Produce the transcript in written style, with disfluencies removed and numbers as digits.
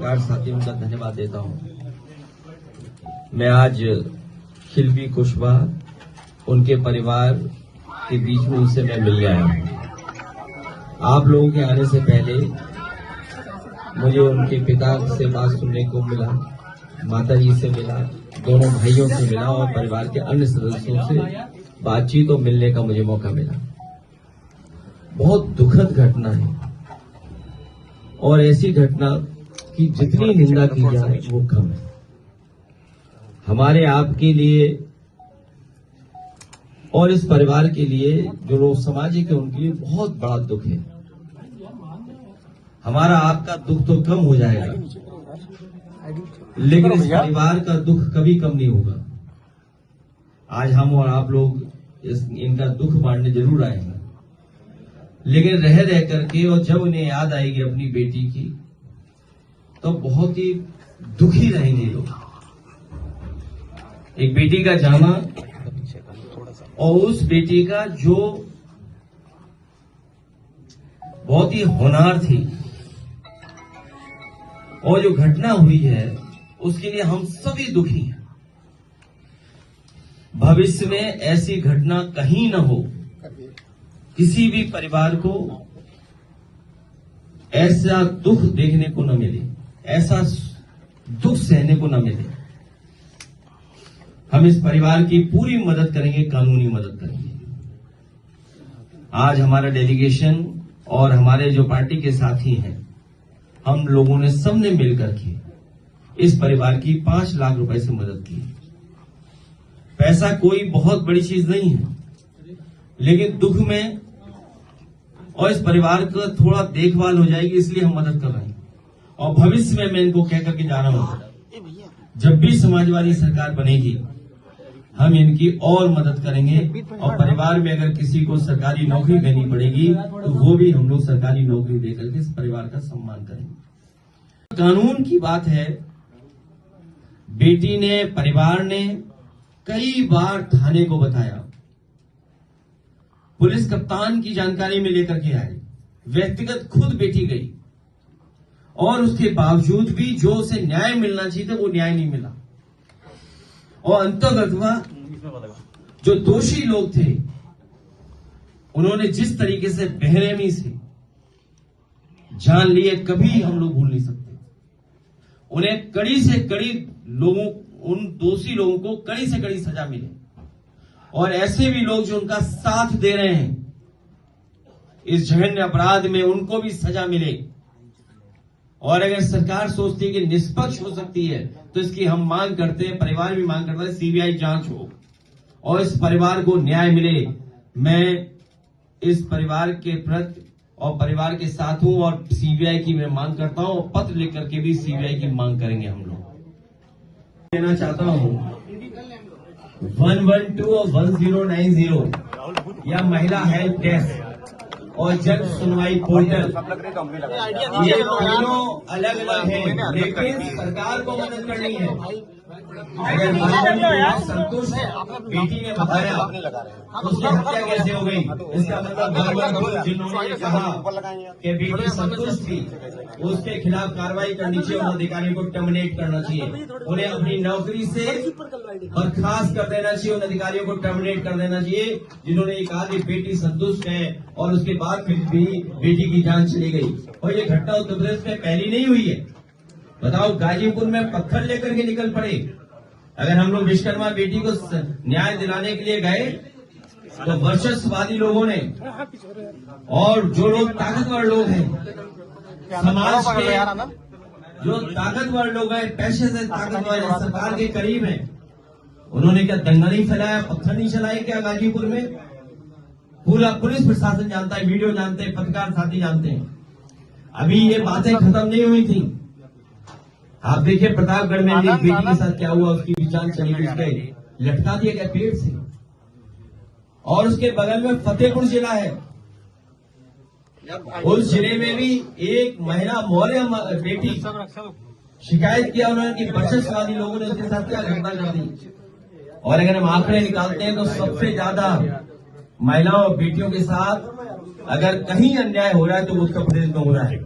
पत्रकार साथियों का धन्यवाद देता हूं। मैं आज खिलवी कुशवाहा उनके परिवार के बीच में उनसे मैं मिलने आया हूं। आप लोगों के आने से पहले मुझे उनके पिता से बात सुनने को मिला, माता जी से मिला, दोनों भाइयों से मिला और परिवार के अन्य सदस्यों से बातचीत और मिलने का मुझे मौका मिला। बहुत दुखद घटना है और ऐसी घटना की जितनी निंदा की जाए वो कम है। हमारे आपके लिए और इस परिवार के लिए, जो लोग सामाजिक है, उनके लिए बहुत बड़ा दुख है। हमारा आपका दुख तो कम हो जाएगा, लेकिन इस परिवार का दुख कभी कम नहीं होगा। आज हम और आप लोग इनका दुख बांटने जरूर आएंगे, लेकिन रह करके और जब उन्हें याद आएगी अपनी बेटी की तो बहुत ही दुखी रहेंगे लोग। एक बेटी का जाना और उस बेटी का जो बहुत ही होनहार थी और जो घटना हुई है उसके लिए हम सभी दुखी हैं। भविष्य में ऐसी घटना कहीं न हो, किसी भी परिवार को ऐसा दुख देखने को न मिले, ऐसा दुख सहने को न मिले। हम इस परिवार की पूरी मदद करेंगे, कानूनी मदद करेंगे। आज हमारा डेलीगेशन और हमारे जो पार्टी के साथी हैं, हम लोगों ने सबने मिलकर के इस परिवार की 5 लाख रुपए से मदद की। पैसा कोई बहुत बड़ी चीज नहीं है, लेकिन दुख में और इस परिवार का थोड़ा देखभाल हो जाएगी, इसलिए हम मदद कर रहे हैं। और भविष्य में मैं इनको कह करके जा रहा हूं, जब भी समाजवादी सरकार बनेगी हम इनकी और मदद करेंगे। और परिवार में अगर किसी को सरकारी नौकरी देनी पड़ेगी तो वो भी हम लोग सरकारी नौकरी देकर के इस परिवार का सम्मान करेंगे। कानून की बात है, बेटी ने, परिवार ने कई बार थाने को बताया, पुलिस कप्तान की जानकारी में लेकर के आए, व्यक्तिगत खुद बेटी गई और उसके बावजूद भी जो उसे न्याय मिलना चाहिए था वो न्याय नहीं मिला। और अंततः जो दोषी लोग थे उन्होंने जिस तरीके से बेरहमी से जान लिए, कभी हम लोग भूल नहीं सकते। उन्हें कड़ी से कड़ी लोगों, उन दोषी लोगों को कड़ी से कड़ी सजा मिले और ऐसे भी लोग जो उनका साथ दे रहे हैं इस जघन्य अपराध में, उनको भी सजा मिले। और अगर सरकार सोचती है कि निष्पक्ष हो सकती है तो इसकी हम मांग करते हैं, परिवार भी मांग करता है, सीबीआई जांच हो और इस परिवार को न्याय मिले। मैं इस परिवार के प्रति और परिवार के साथ हूं और सीबीआई की मैं मांग करता हूं। पत्र लिख करके भी सीबीआई की मांग करेंगे हम लोग। देना चाहता हूं 112 और 1090 या महिला हेल्प डेस्क और जन सुनवाई पोर्टल, ये तीनों अलग अलग हैं, लेकिन सरकार को मदद करनी है। अगर संतुष्ट बेटी ने बताया तो उसकी हत्या कैसे हो गई, इसका मतलब जिन्होंने कहा कि बेटी संतुष्ट थी उसके खिलाफ कार्रवाई करनी चाहिए और अधिकारियों को टर्मिनेट करना चाहिए, उन्हें अपनी नौकरी से बर्खास्त कर देना चाहिए, उन अधिकारियों को टर्मिनेट कर देना चाहिए जिन्होंने ये कहा कि बेटी संतुष्ट है और उसके बाद फिर भी बेटी की जान चली गई। और ये घटना उत्तर प्रदेश में पहली नहीं हुई है। बताओ, गाजीपुर में पत्थर लेकर के निकल पड़े। अगर हम लोग विश्वकर्मा बेटी को न्याय दिलाने के लिए गए तो वर्चस्ववादी लोगों ने और जो लोग ताकतवर लोग हैं, समाज के जो ताकतवर लोग हैं, पैसे से ताकतवर हैं, सरकार के करीब हैं, उन्होंने क्या दंगा नहीं फैलाया, पत्थर नहीं चलाए क्या गाजीपुर में? पूरा पुलिस प्रशासन जानता है, वीडियो जानते हैं, पत्रकार साथी जानते हैं। अभी ये बातें खत्म नहीं हुई थी। आप देखिए प्रतापगढ़ में एक बेटी के साथ क्या हुआ, उसकी जान चली गई, उसके लटका दिया गया पेड़ से। और उसके बगल में फतेहपुर जिला है, उस जिले में भी एक महिला मौर्य बेटी शिकायत किया उन्होंने कि वर्चस्ववादी लोगों ने उसके साथ क्या घटना कर दी। और अगर हम आंकड़े निकालते हैं तो सबसे ज्यादा महिलाओं और बेटियों के साथ अगर कहीं अन्याय हो रहा है तो उत्तर प्रदेश में हो रहा है।